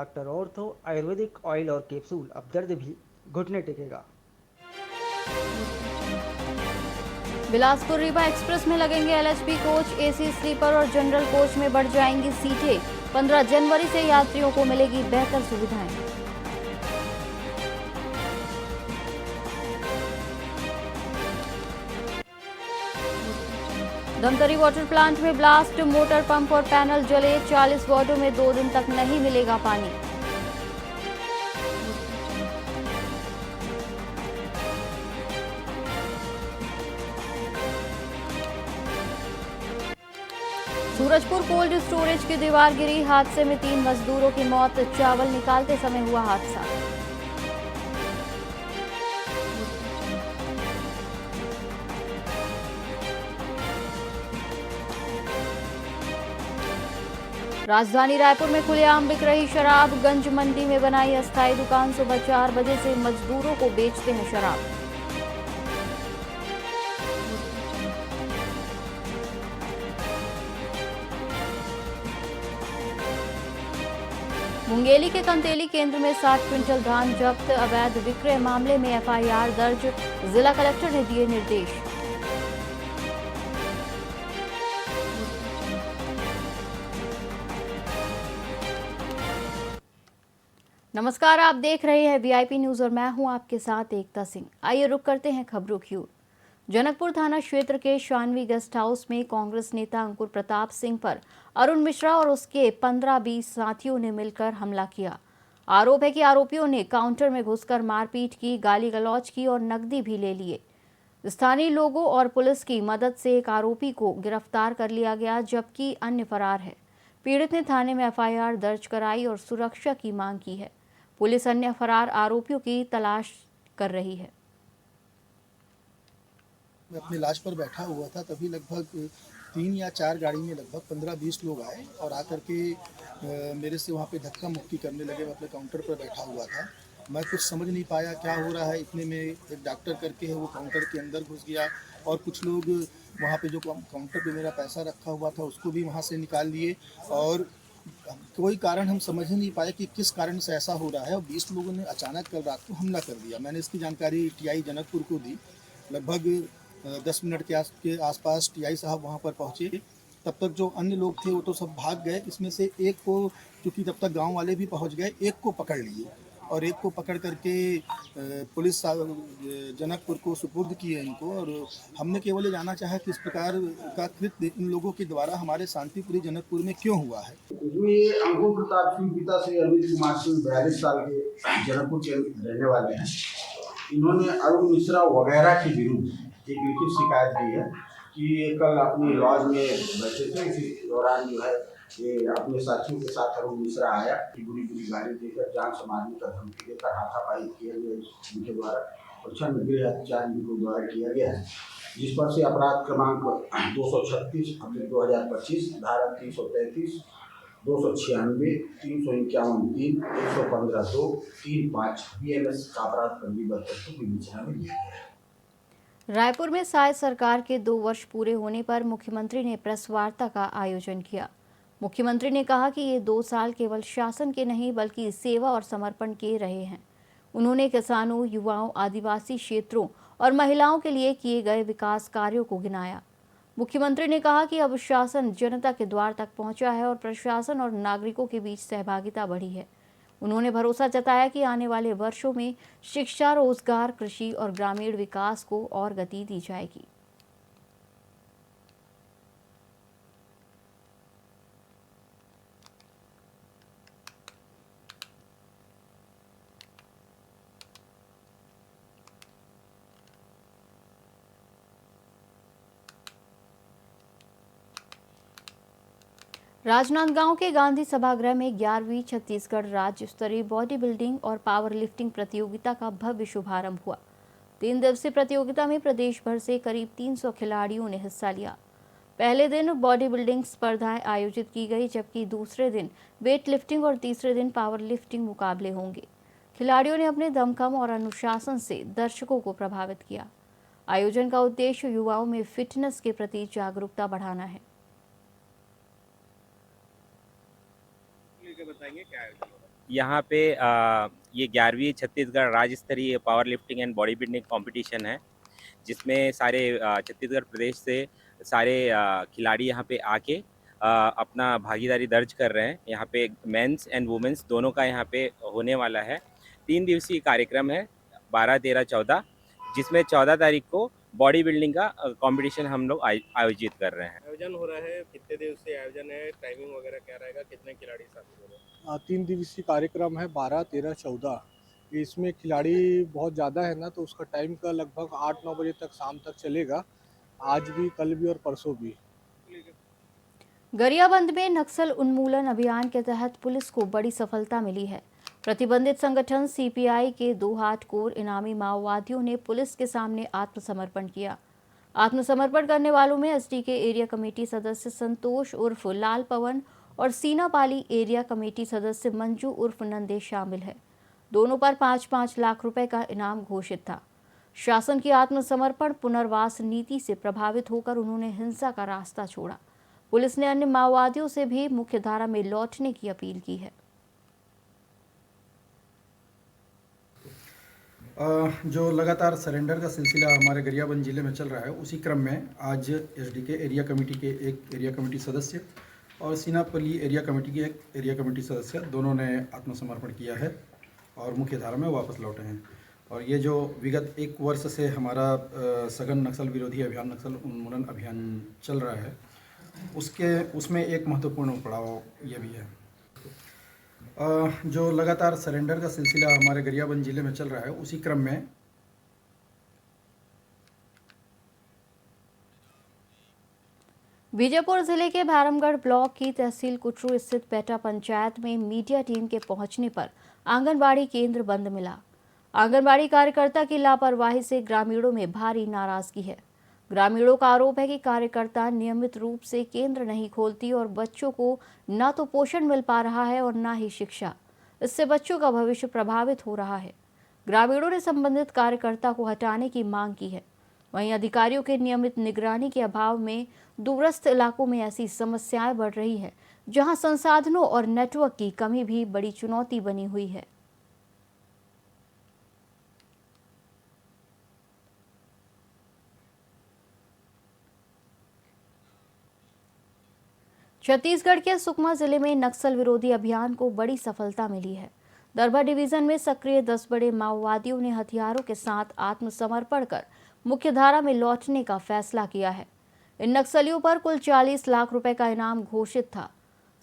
Doctor ortho Ayurvedic oil और capsule. अब दर्द भी घुटने टेकेगा। बिलासपुर रीवा एक्सप्रेस में लगेंगे एलएचबी कोच, एसी स्लीपर और जनरल कोच में बढ़ जाएंगी सीटें। 15 जनवरी से यात्रियों को मिलेगी बेहतर सुविधाएं। धमतरी वाटर प्लांट में ब्लास्ट, मोटर पंप और पैनल जले। 40 वार्डों में 2 दिन तक नहीं मिलेगा पानी। सूरजपुर कोल्ड स्टोरेज की दीवार गिरी, हादसे में 3 मजदूरों की मौत। चावल निकालते समय हुआ हादसा। राजधानी रायपुर में खुलेआम बिक रही शराब, गंज मंडी में बनाई अस्थायी दुकान। सुबह 4 बजे से मजदूरों को बेचते हैं शराब। मुंगेली के कंतेली केंद्र में 60 क्विंटल धान जब्त, अवैध विक्रय मामले में एफआईआर दर्ज। जिला कलेक्टर ने दिए निर्देश। नमस्कार, आप देख रहे हैं वीआईपी न्यूज और मैं हूं आपके साथ एकता सिंह। आइए रुक करते हैं खबरों की ओर। जनकपुर थाना क्षेत्र के शानवी गेस्ट हाउस में कांग्रेस नेता अंकुर प्रताप सिंह पर अरुण मिश्रा और उसके 15-20 साथियों ने मिलकर हमला किया। आरोप है कि आरोपियों ने काउंटर में घुसकर मारपीट की, गाली गलौज की और नकदी भी ले लिए। स्थानीय लोगों और पुलिस की मदद से एक आरोपी को गिरफ्तार कर लिया गया, जबकि अन्य फरार है। पीड़ित ने थाने में एफआईआर दर्ज कराई और सुरक्षा की मांग की है। पुलिस अन्य फरार आरोपियों की तलाश कर रही है। मैं अपने लाश पर बैठा हुआ था, तभी लगभग 3 या 4 गाड़ी में लगभग 15-20 लोग आए और आकर के मेरे से वहाँ पे धक्का मुक्की करने लगे। मैं अपने काउंटर पर बैठा हुआ था, मैं कुछ समझ नहीं पाया क्या हो रहा है। इतने में एक डॉक्टर करके है, वो काउंटर के अंदर घुस गया और कुछ लोग वहाँ पे जो काउंटर पे मेरा पैसा रखा हुआ था उसको भी वहाँ से निकाल लिए। और कोई कारण हम समझ ही नहीं पाए कि किस कारण से ऐसा हो रहा है। और 20 लोगों ने अचानक कल रात को हमला कर दिया। मैंने इसकी जानकारी टीआई जनकपुर को दी। लगभग 10 मिनट के आसपास टीआई साहब वहाँ पर पहुँचे। तब तक जो अन्य लोग थे वो तो सब भाग गए। इसमें से एक को, क्योंकि तब तक गांव वाले भी पहुँच गए, एक को पकड़ लिए और एक को पकड़ करके पुलिस जनकपुर को सुपुर्द किए इनको। और हमने केवल ये जानना चाहा कि इस प्रकार का कृत्य इन लोगों के द्वारा हमारे शांतिपुरी जनकपुर में क्यों हुआ है। इसमें अंकुर प्रताप सिंह पिता श्री अमित कुमार सिंह 42 साल के जनकपुर के रहने वाले हैं। इन्होंने अरुण मिश्रा वगैरह के विरुद्ध एक लिखित शिकायत दी है कि ये कल अपनी लॉज में बैठे थे। इसी दौरान जो है ये अपने साथियों के साथ अरुण मिश्रा आया कि बुरी बुरी गाली देकर, जान से मारने का धमकी देकर हाथापाई किया गया इनके द्वारा और छन्न गृह अत्याचार इनके द्वारा किया गया है, जिस पर से अपराध क्रमांक 236/2025 धारा 333, 296, 351(3), 115(2), 35 BNS का अपराध पंजीबद्ध करके विवेचना में लिया गया है। रायपुर में साय सरकार के 2 वर्ष पूरे होने पर मुख्यमंत्री ने प्रेस वार्ता का आयोजन किया। मुख्यमंत्री ने कहा कि ये 2 साल केवल शासन के नहीं बल्कि सेवा और समर्पण के रहे हैं। उन्होंने किसानों, युवाओं, आदिवासी क्षेत्रों और महिलाओं के लिए किए गए विकास कार्यों को गिनाया। मुख्यमंत्री ने कहा कि अब शासन जनता के द्वार तक पहुंचा है और प्रशासन और नागरिकों के बीच सहभागिता बढ़ी है। उन्होंने भरोसा जताया कि आने वाले वर्षों में शिक्षा, रोजगार, कृषि और ग्रामीण विकास को और गति दी जाएगी। राजनांदगांव के गांधी सभागृह में 11वीं छत्तीसगढ़ राज्य स्तरीय बॉडी बिल्डिंग और पावर लिफ्टिंग प्रतियोगिता का भव्य शुभारंभ हुआ। 3 दिवसीय प्रतियोगिता में प्रदेश भर से करीब 300 खिलाड़ियों ने हिस्सा लिया। पहले दिन बॉडी बिल्डिंग स्पर्धाएं आयोजित की गई, जबकि दूसरे दिन वेट लिफ्टिंग और तीसरे दिन पावर लिफ्टिंग मुकाबले होंगे। खिलाड़ियों ने अपने दमखम और अनुशासन से दर्शकों को प्रभावित किया। आयोजन का उद्देश्य युवाओं में फिटनेस के प्रति जागरूकता बढ़ाना है। बताएंगे क्या है? यहाँ पे ये 11वीं छत्तीसगढ़ राज्य स्तरीय power lifting and body building competition है, जिसमें सारे छत्तीसगढ़ प्रदेश से सारे खिलाड़ी यहाँ पे आके अपना भागीदारी दर्ज कर रहे हैं। यहाँ पे मेंस एंड वुमेन्स दोनों का यहाँ पे होने वाला है। 3 दिवसीय कार्यक्रम है 12, 13, 14, जिसमें 14 तारीख को बॉडी बिल्डिंग का कंपटीशन हम लोग आयोजित कर रहे हैं। आयोजन हो रहा है, कितने दिवसीय आयोजन है, टाइमिंग वगैरह क्या रहेगा, कितने खिलाड़ी शामिल हो रहे हैं? 3 दिवसीय कार्यक्रम है 12, 13, 14। इसमें खिलाड़ी बहुत ज़्यादा है ना, तो उसका टाइम का लगभग 8-9 बजे तक शाम तक चलेगा। आज भी, कल भी और परसों भी। गरियाबंद में नक्सल उन्मूलन अभियान के तहत पुलिस को बड़ी सफलता मिली है। प्रतिबंधित संगठन सीपीआई के 2 हार्डकोर इनामी माओवादियों ने पुलिस के सामने आत्मसमर्पण किया। आत्मसमर्पण करने वालों में एसटी के एरिया कमेटी सदस्य संतोष उर्फ लाल पवन और सीनापाली एरिया कमेटी सदस्य मंजू उर्फ नंदेश शामिल है। दोनों पर 5-5 लाख रुपए का इनाम घोषित था। शासन की आत्मसमर्पण पुनर्वास नीति से प्रभावित होकर उन्होंने हिंसा का रास्ता छोड़ा। पुलिस ने अन्य माओवादियों से भी मुख्यधारा में लौटने की अपील की है। जो लगातार सरेंडर का सिलसिला हमारे गरियाबंद जिले में चल रहा है, उसी क्रम में आज एसडी के एरिया कमेटी के एक एरिया कमेटी सदस्य और सीनापल्ली एरिया कमेटी के एक एरिया कमेटी सदस्य दोनों ने आत्मसमर्पण किया है और मुख्यधारा में वापस लौटे हैं। और ये जो विगत 1 वर्ष से हमारा सघन नक्सल विरोधी अभियान, नक्सल उन्मूलन अभियान चल रहा है, उसमें एक महत्वपूर्ण पड़ाव ये भी है। जो लगातार सरेंडर का सिलसिला हमारे गरियाबंद जिले में चल रहा है, उसी क्रम में बीजापुर जिले के भैरमगढ़ ब्लॉक की तहसील कुटरू स्थित पेटा पंचायत में मीडिया टीम के पहुंचने पर आंगनबाड़ी केंद्र बंद मिला। आंगनबाड़ी कार्यकर्ता की लापरवाही से ग्रामीणों में भारी नाराजगी है। ग्रामीणों का आरोप है कि कार्यकर्ता नियमित रूप से केंद्र नहीं खोलती और बच्चों को न तो पोषण मिल पा रहा है और न ही शिक्षा। इससे बच्चों का भविष्य प्रभावित हो रहा है। ग्रामीणों ने संबंधित कार्यकर्ता को हटाने की मांग की है। वहीं अधिकारियों के नियमित निगरानी के अभाव में दूरस्थ इलाकों में ऐसी समस्याएं बढ़ रही है, जहां संसाधनों और नेटवर्क की कमी भी बड़ी चुनौती बनी हुई है। छत्तीसगढ़ के सुकमा जिले में नक्सल विरोधी अभियान को बड़ी सफलता मिली है। दरभा डिवीजन में सक्रिय 10 बड़े माओवादियों ने हथियारों के साथ आत्मसमर्पण कर मुख्यधारा में लौटने का फैसला किया है। इन नक्सलियों पर कुल 40 लाख रुपए का इनाम घोषित था।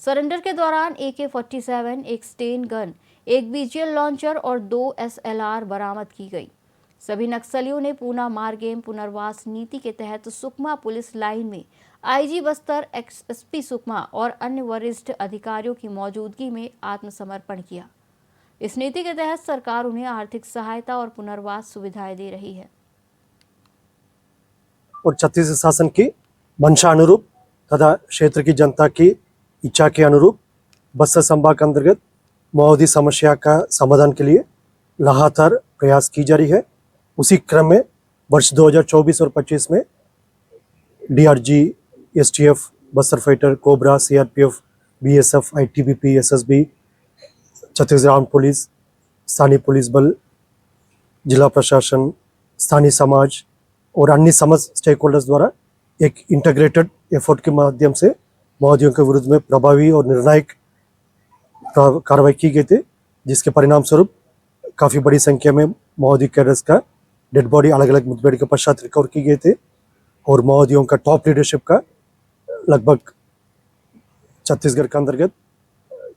सरेंडर के दौरान AK-47, एक स्टेन गन, एक BGL लॉन्चर और 2 SLR बरामद की गई। सभी नक्सलियों ने पूना मारगेम पुनर्वास नीति के तहत सुकमा पुलिस लाइन में IG बस्तर, SP सुकमा और अन्य वरिष्ठ अधिकारियों की मौजूदगी में आत्मसमर्पण किया। इस नीति के तहत सरकार उन्हें आर्थिक सहायता और पुनर्वास सुविधाएं दे रही है। और छत्तीसगढ़ शासन की मंशा अनुरूप तथा क्षेत्र की जनता की इच्छा के अनुरूप बस्तर संभाग के अंतर्गत माओवादी समस्या का समाधान के लिए लगातार प्रयास की जा रही है। उसी क्रम में वर्ष 2024 और 25 में DRG, STF, Bastar fighter, cobra, CRPF, BSF, ITBP, SSB, Chhattisgarh armed police, स्थानीय पुलिस बल, जिला प्रशासन, स्थानीय समाज और अन्य समस्त स्टेक होल्डर्स द्वारा एक इंटीग्रेटेड एफर्ट के माध्यम से माओवादियों के विरुद्ध में प्रभावी और निर्णायक कार्रवाई की गई थी, जिसके परिणाम स्वरूप काफ़ी बड़ी संख्या में माओवादी कैडर्स का डेड बॉडी अलग अलग मुठभेड़ के पश्चात रिकवर की गई थी और माओवादियों का टॉप लीडरशिप का लगभग छत्तीसगढ़ के अंतर्गत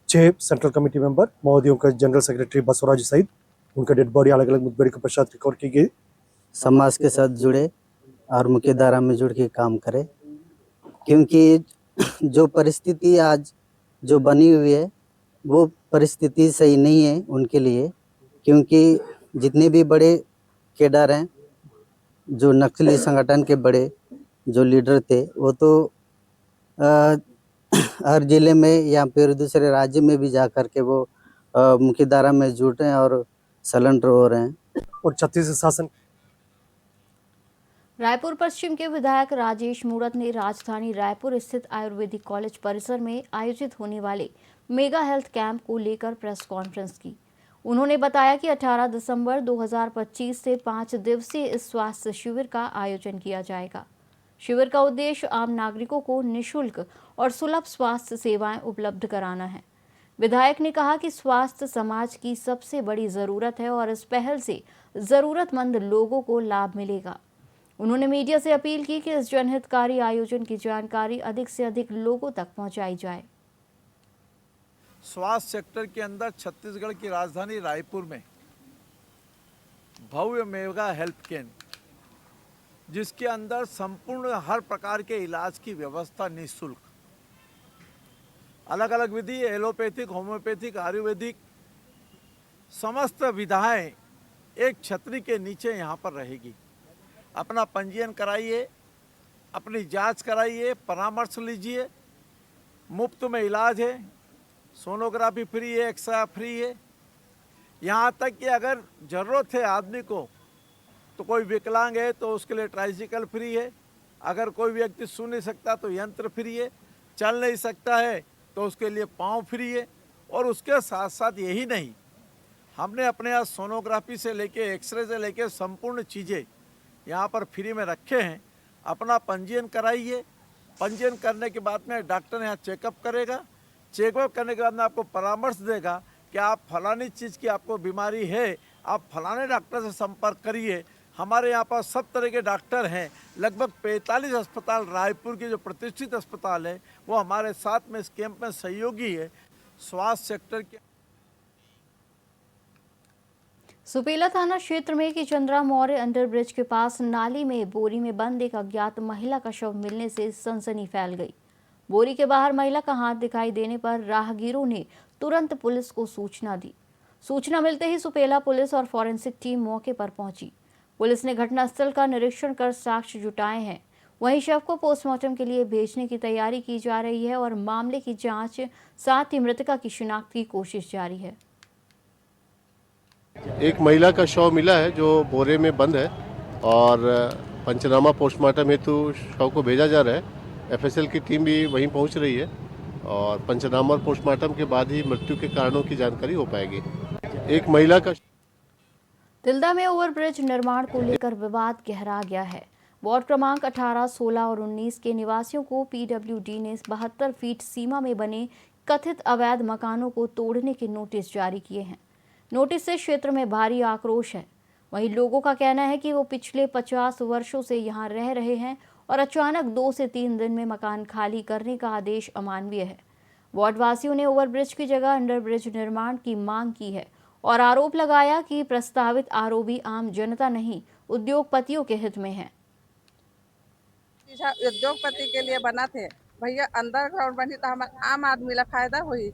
6 सेंट्रल कमेटी मेंबर, माओवादियों का जनरल सेक्रेटरी बसवराज सहित उनका डेड बॉडी अलग अलग मुठभेड़ के पश्चात रिकवर की गई। समाज के साथ जुड़े और मुख्य धारा में जुड़ के काम करें, क्योंकि जो परिस्थिति आज जो बनी हुई है वो परिस्थिति सही नहीं है उनके लिए, क्योंकि जितने भी बड़े कैडर हैं, जो नक्सली संगठन के बड़े जो लीडर थे, वो तो हर जिले में या फिर दूसरे राज्य में भी जा कर के वो मुख्य धारा में जुट रहे हैं और सरेंडर हो रहे हैं। और छत्तीसगढ़ शासन रायपुर पश्चिम के विधायक राजेश मूरत ने राजधानी रायपुर स्थित आयुर्वेदिक कॉलेज परिसर में आयोजित होने वाले मेगा हेल्थ कैंप को लेकर प्रेस कॉन्फ्रेंस की। उन्होंने बताया कि 18 दिसंबर 2025 से 5 दिवसीय इस स्वास्थ्य शिविर का आयोजन किया जाएगा। शिविर का उद्देश्य आम नागरिकों को निःशुल्क और सुलभ स्वास्थ्य सेवाएं उपलब्ध कराना है। विधायक ने कहा कि स्वास्थ्य समाज की सबसे बड़ी जरूरत है और इस पहल से जरूरतमंद लोगों को लाभ मिलेगा। उन्होंने मीडिया से अपील की कि इस जनहितकारी आयोजन की जानकारी अधिक से अधिक लोगों तक पहुंचाई जाए। स्वास्थ्य सेक्टर के अंदर छत्तीसगढ़ की राजधानी रायपुर में भव्य मेगा हेल्थ कैंप, जिसके अंदर संपूर्ण हर प्रकार के इलाज की व्यवस्था निःशुल्क, अलग अलग विधि, एलोपैथिक, होम्योपैथिक, आयुर्वेदिक, समस्त विधाएं एक छतरी के नीचे यहाँ पर रहेगी। अपना पंजीयन कराइए, अपनी जांच कराइए, परामर्श लीजिए, मुफ्त में इलाज है, सोनोग्राफी फ्री है, एक्सरे फ्री है। यहाँ तक कि अगर ज़रूरत है आदमी को तो कोई विकलांग है तो उसके लिए ट्राइसिकल फ्री है, अगर कोई व्यक्ति सुन नहीं सकता तो यंत्र फ्री है, चल नहीं सकता है तो उसके लिए पाँव फ्री है। और उसके साथ साथ यही नहीं, हमने अपने यहाँ सोनोग्राफी से लेके एक्सरे से लेके संपूर्ण चीज़ें यहाँ पर फ्री में रखे हैं। अपना पंजीयन कराइए, पंजीयन करने के बाद में डॉक्टर यहाँ चेकअप करेगा, चेकअप करने के बाद में आपको परामर्श देगा कि आप फलानी चीज़ की आपको बीमारी है, आप फलाने डॉक्टर से संपर्क करिए। हमारे यहाँ पर सब तरह के डॉक्टर हैं, लगभग 45 अस्पताल, रायपुर के जो प्रतिष्ठित अस्पताल है वो हमारे साथ में इस कैंप में सहयोगी है। स्वास्थ्य सेक्टर के सुपेला थाना क्षेत्र में कि चंद्रा मौर्य अंडरब्रिज के पास नाली में बोरी में बंद एक अज्ञात महिला का शव मिलने से सनसनी फैल गई। बोरी के बाहर महिला का हाथ दिखाई देने पर राहगीरों ने तुरंत पुलिस को सूचना दी। सूचना मिलते ही सुपेला पुलिस और फॉरेंसिक टीम मौके पर पहुंची। पुलिस ने घटनास्थल का निरीक्षण कर साक्ष्य जुटाए हैं। वहीं शव को पोस्टमार्टम के लिए भेजने की तैयारी की जा रही है और मामले की जांच साथ ही मृतका की शिनाख्त की कोशिश जारी है। एक महिला का शव मिला है जो बोरे में बंद है और पंचनामा पोस्टमार्टम हेतु शव को भेजा जा रहा है। एफएसएल की टीम भी वहीं पहुंच रही है और पंचनामा और पोस्टमार्टम के बाद ही मृत्यु के कारणों की जानकारी हो पाएगी। एक महिला का तिल्दा में ओवरब्रिज निर्माण को लेकर विवाद गहरा गया है। वार्ड क्रमांक 18, 16 और 19 के निवासियों को पीडब्ल्यूडी ने 72 फीट सीमा में बने कथित अवैध मकानों को तोड़ने के नोटिस जारी किए हैं। नोटिस से क्षेत्र में भारी आक्रोश है। वहीं लोगों का कहना है कि वो पिछले 50 वर्षों से यहां रह रहे हैं और अचानक 2 से 3 दिन में मकान खाली करने का आदेश अमानवीय है। वार्डवासियों ने ओवरब्रिज की जगह अंडरब्रिज निर्माण की मांग की है और आरोप लगाया कि प्रस्तावित आरओबी आम जनता नहीं, उद्योगपतियों के हित में है। उद्योगपति के लिए बना थे भैया, अंडरग्राउंड बनी तो हम आम आदमी ला फायदा हुई।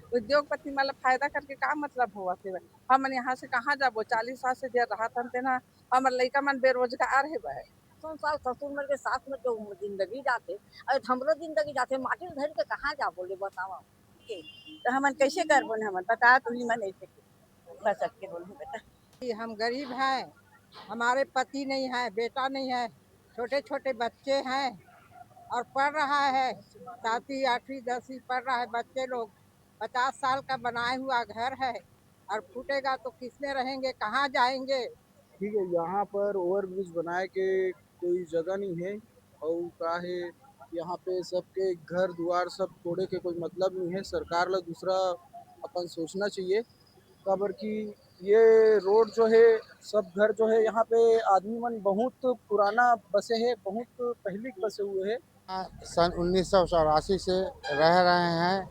उद्योगपति मतलब फायदा करके का मतलब हुआ थे। हम यहाँ से कहाँ जाबो, 40 साल से देर रहा था ना, हमारे लड़का मन बेरोजगार है। साल ससुर मर के सास में तो जिंदगी जाते, अरे हमरो जिंदगी जाते, माटी धर के कहाँ जा बोले बतावा। तो हमन कैसे कर बोले, हमन बता तुम मन ऐसे बस के बोले बेटा। हम गरीब हैं, हमारे पति नहीं है, बेटा नहीं है, छोटे छोटे बच्चे हैं और पढ़ रहा है 7वीं 8वीं 10वीं पढ़ रहा है बच्चे लोग। 50 साल का बनाया हुआ घर है और फूटेगा तो किसमें रहेंगे, कहाँ जाएंगे। ठीक है, यहाँ पर ओवरब्रिज बनाए के कोई जगह नहीं है और का है यहाँ पे सबके घर द्वार सब तोड़े के कोई मतलब नहीं है। सरकार ला दूसरा अपन सोचना चाहिए, काबर कि ये रोड जो है सब घर जो है यहाँ पे आदमी मन बहुत पुराना बसे है, बहुत पहले बसे हुए है। सन 1984 से रह रहे हैं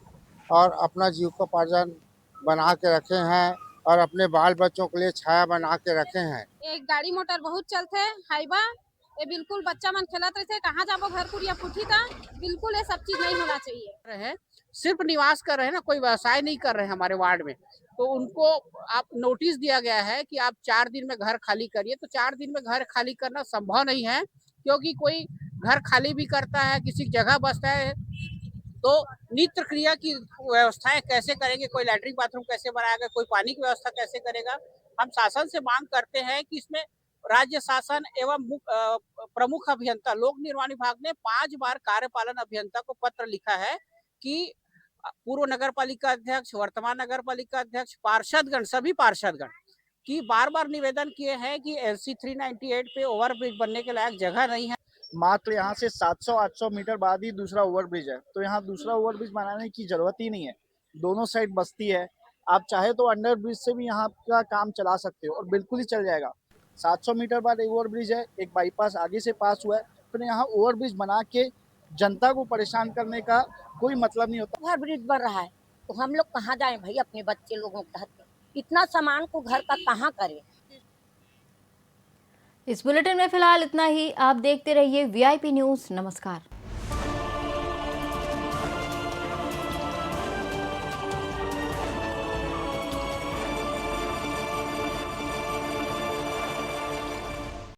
और अपना जीविकोपार्जन बना के रखे हैं और अपने बाल बच्चों के लिए छाया बना के रखे हैं। एक गाड़ी मोटर बहुत चलते हाईबा, ये बिल्कुल बच्चा मन खेलत रहते, कहाँ जाबो घर कुरिया फूटी था, बिल्कुल ये सब चीज नहीं होना चाहिए। सिर्फ निवास कर रहे हैं ना, कोई व्यवसाय नहीं कर रहे हैं हमारे वार्ड में, तो उनको आप नोटिस दिया गया है कि आप 4 दिन में घर खाली करिए। तो 4 दिन में घर खाली करना संभव नहीं है, क्योंकि कोई घर खाली भी करता है, किसी जगह बसता है तो नित्य क्रिया की व्यवस्थाएं कैसे करेंगे, कोई लैट्रिन बाथरूम कैसे बनाएगा, कोई पानी की व्यवस्था कैसे करेगा। हम शासन से मांग करते हैं कि इसमें राज्य शासन एवं प्रमुख अभियंता लोक निर्माण विभाग ने 5 बार कार्यपालन अभियंता को पत्र लिखा है कि पूर्व नगर पालिका अध्यक्ष, वर्तमान नगर पालिका अध्यक्ष, पार्षदगण, सभी पार्षदगण की बार बार निवेदन किए हैं कि LC 398 पे ओवरब्रिज बनने के लायक जगह नहीं है। मात्र यहाँ से 700-800 मीटर बाद ही दूसरा ओवरब्रिज है, तो यहाँ दूसरा ओवरब्रिज बनाने की जरूरत ही नहीं है। दोनों साइड बस्ती है, आप चाहे तो अंडर ब्रिज से भी यहाँ का काम चला सकते हो और बिल्कुल ही चल जाएगा। 700 मीटर बाद एक ओवरब्रिज है, एक बाईपास आगे से पास हुआ है, फिर यहाँ ओवरब्रिज बना के जनता को परेशान करने का कोई मतलब नहीं होता। ओवरब्रिज बन रहा है तो हम लोग कहाँ जाएं भाई, अपने बच्चे लोगों के घर पे इतना सामान को घर का कहाँ करें। इस बुलेटिन में फिलहाल इतना ही। आप देखते रहिए VIP न्यूज़। नमस्कार।